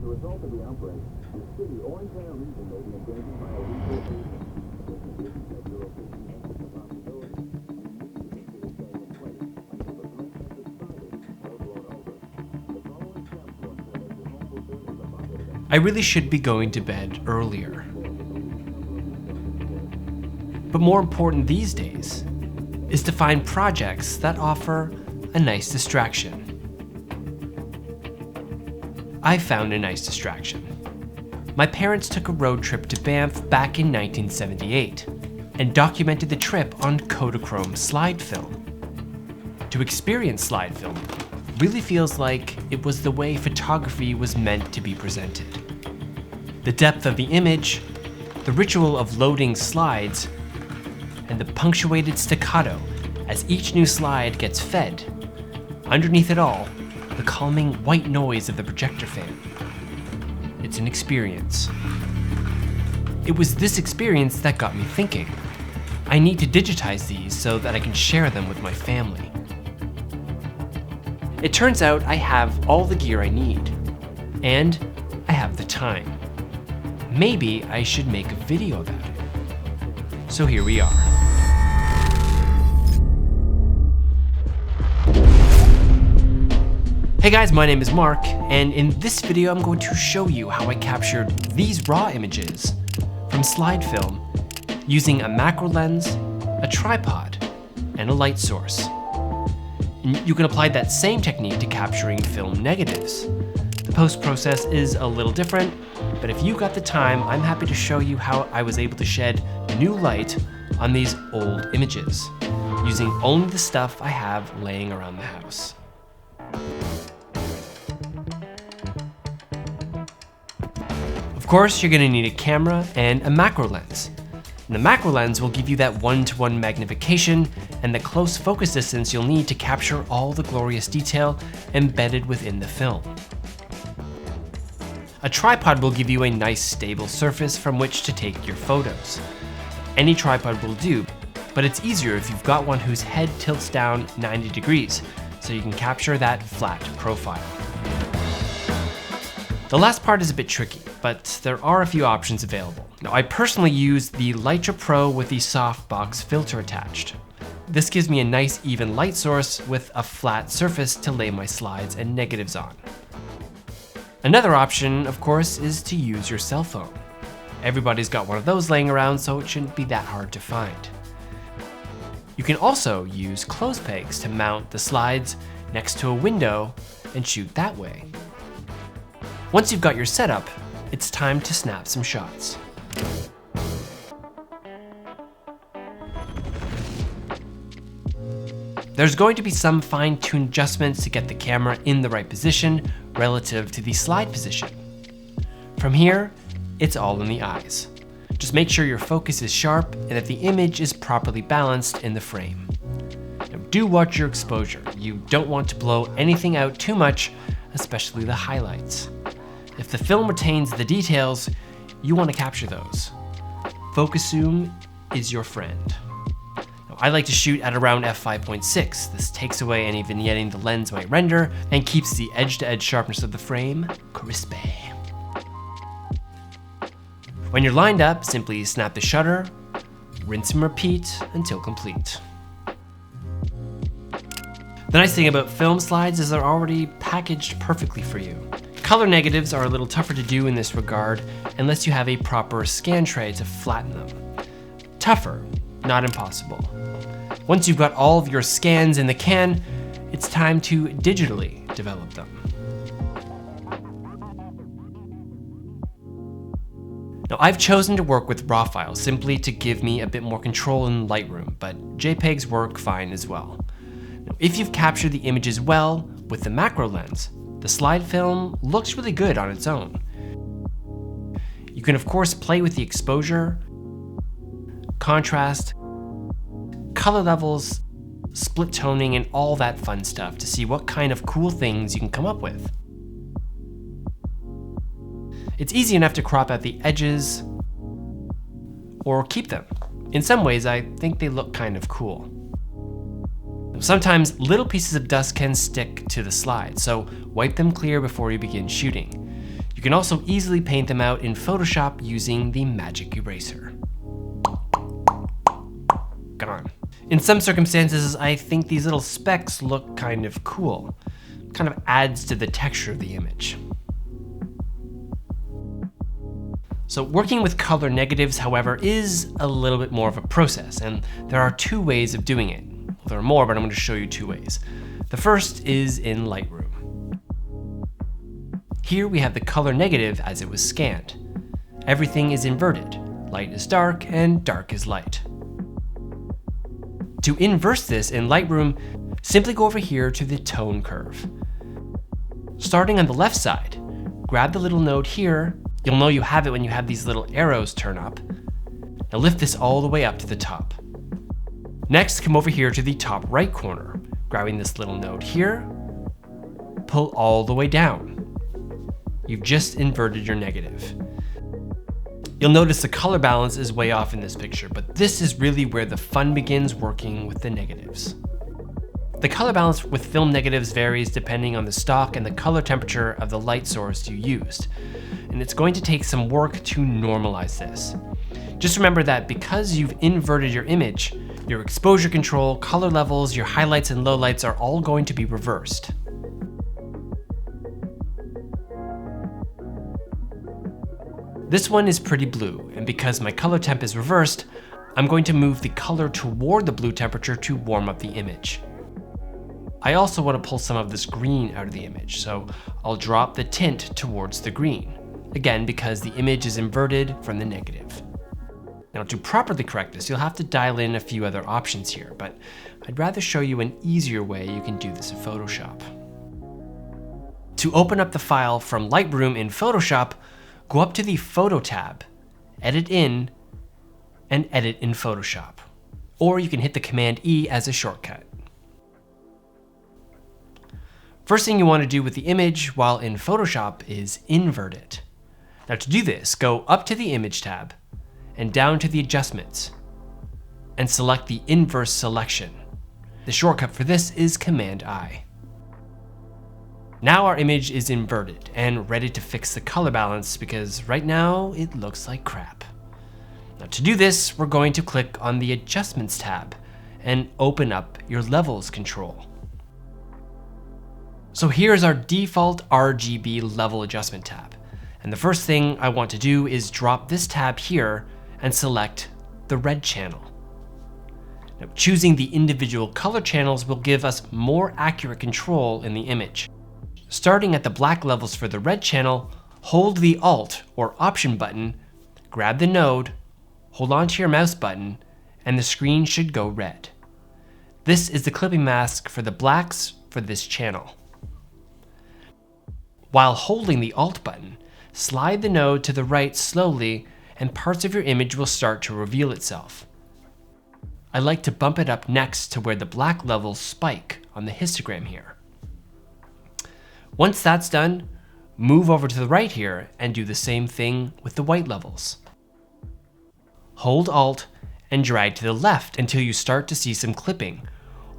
As a result of the outbreak, the city or entire region may be endangered by a lethal agent. This condition that your opinion has the possibility and need to consider staying in place until the threat has subsided or blown over. The following steps will ensure that your home will serve as a bucket. I really should be going to bed earlier. But more important these days is to find projects that offer a nice distraction. I found a nice distraction. My parents took a road trip to Banff back in 1978 and documented the trip on Kodachrome slide film. To experience slide film really feels like it was the way photography was meant to be presented. The depth of the image, the ritual of loading slides, and the punctuated staccato as each new slide gets fed. Underneath it all, the calming white noise of the projector fan. It's an experience. It was this experience that got me thinking. I need to digitize these so that I can share them with my family. It turns out I have all the gear I need, and I have the time. Maybe I should make a video about it. So here we are. Hey guys, my name is Mark, and in this video I'm going to show you how I captured these raw images from slide film using a macro lens, a tripod, and a light source. And you can apply that same technique to capturing film negatives. The post process is a little different, but if you got the time, I'm happy to show you how I was able to shed new light on these old images, using only the stuff I have laying around the house. Of course, you're going to need a camera and a macro lens. And the macro lens will give you that one-to-one magnification and the close focus distance you'll need to capture all the glorious detail embedded within the film. A tripod will give you a nice stable surface from which to take your photos. Any tripod will do, but it's easier if you've got one whose head tilts down 90 degrees, so you can capture that flat profile. The last part is a bit tricky, but there are a few options available. Now, I personally use the Lytra Pro with the softbox filter attached. This gives me a nice even light source with a flat surface to lay my slides and negatives on. Another option, of course, is to use your cell phone. Everybody's got one of those laying around, so it shouldn't be that hard to find. You can also use clothes pegs to mount the slides next to a window and shoot that way. Once you've got your setup, it's time to snap some shots. There's going to be some fine-tuned adjustments to get the camera in the right position relative to the slide position. From here, it's all in the eyes. Just make sure your focus is sharp and that the image is properly balanced in the frame. Now, do watch your exposure. You don't want to blow anything out too much, especially the highlights. If the film retains the details, you want to capture those. Focus zoom is your friend. Now, I like to shoot at around f5.6. This takes away any vignetting the lens might render and keeps the edge-to-edge sharpness of the frame crispy. When you're lined up, simply snap the shutter, rinse and repeat until complete. The nice thing about film slides is they're already packaged perfectly for you. Color negatives are a little tougher to do in this regard unless you have a proper scan tray to flatten them. Tougher, not impossible. Once you've got all of your scans in the can, it's time to digitally develop them. Now, I've chosen to work with RAW files simply to give me a bit more control in Lightroom, but JPEGs work fine as well. Now, if you've captured the images well with the macro lens, the slide film looks really good on its own. You can of course play with the exposure, contrast, color levels, split toning, and all that fun stuff to see what kind of cool things you can come up with. It's easy enough to crop out the edges or keep them. In some ways, I think they look kind of cool. Sometimes little pieces of dust can stick to the slide, so wipe them clear before you begin shooting. You can also easily paint them out in Photoshop using the magic eraser. Gone. In some circumstances, I think these little specks look kind of cool. Kind of adds to the texture of the image. So working with color negatives, however, is a little bit more of a process, and there are two ways of doing it. Well, there are more, but I'm going to show you two ways. The first is in Lightroom. Here we have the color negative as it was scanned. Everything is inverted. Light is dark and dark is light. To inverse this in Lightroom, simply go over here to the tone curve. Starting on the left side, grab the little node here. You'll know you have it when you have these little arrows turn up. Now lift this all the way up to the top. Next, come over here to the top right corner, grabbing this little node here, pull all the way down. You've just inverted your negative. You'll notice the color balance is way off in this picture, but this is really where the fun begins working with the negatives. The color balance with film negatives varies depending on the stock and the color temperature of the light source you used, and it's going to take some work to normalize this. Just remember that because you've inverted your image, your exposure control, color levels, your highlights and lowlights are all going to be reversed. This one is pretty blue, and because my color temp is reversed, I'm going to move the color toward the blue temperature to warm up the image. I also want to pull some of this green out of the image, so I'll drop the tint towards the green. Again, because the image is inverted from the negative. Now to properly correct this, you'll have to dial in a few other options here, but I'd rather show you an easier way you can do this in Photoshop. To open up the file from Lightroom in Photoshop, go up to the Photo tab, Edit in, and Edit in Photoshop. Or you can hit the Command E as a shortcut. First thing you want to do with the image while in Photoshop is invert it. Now to do this, go up to the Image tab and down to the Adjustments and select the Inverse selection. The shortcut for this is Command I. Now our image is inverted and ready to fix the color balance because right now it looks like crap. Now to do this, we're going to click on the Adjustments tab and open up your Levels control. So here's our default RGB level adjustment tab. And the first thing I want to do is drop this tab here and select the red channel. Now, choosing the individual color channels will give us more accurate control in the image. Starting at the black levels for the red channel, hold the Alt or Option button, grab the node, hold onto your mouse button, and the screen should go red. This is the clipping mask for the blacks for this channel. While holding the Alt button, slide the node to the right slowly and parts of your image will start to reveal itself. I like to bump it up next to where the black levels spike on the histogram here. Once that's done, move over to the right here and do the same thing with the white levels. Hold Alt and drag to the left until you start to see some clipping,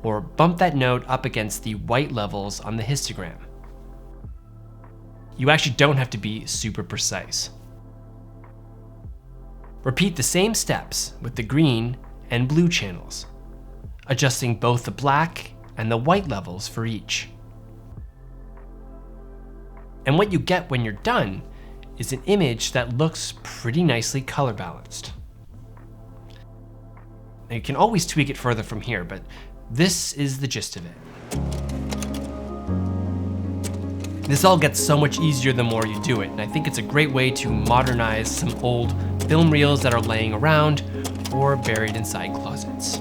or bump that node up against the white levels on the histogram. You actually don't have to be super precise. Repeat the same steps with the green and blue channels, adjusting both the black and the white levels for each. And what you get when you're done is an image that looks pretty nicely color balanced. Now you can always tweak it further from here, but this is the gist of it. This all gets so much easier the more you do it, and I think it's a great way to modernize some old film reels that are laying around or buried inside closets.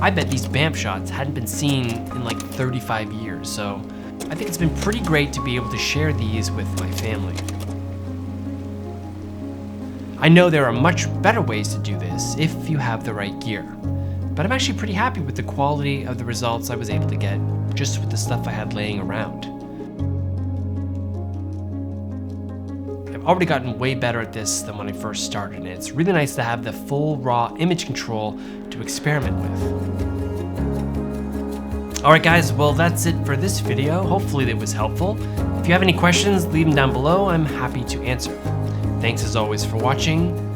I bet these BAMP shots hadn't been seen in like 35 years, so I think it's been pretty great to be able to share these with my family. I know there are much better ways to do this if you have the right gear, but I'm actually pretty happy with the quality of the results I was able to get just with the stuff I had laying around. I've already gotten way better at this than when I first started, and it's really nice to have the full raw image control to experiment with. Alright guys, well that's it for this video. Hopefully it was helpful. If you have any questions, leave them down below. I'm happy to answer. Thanks as always for watching.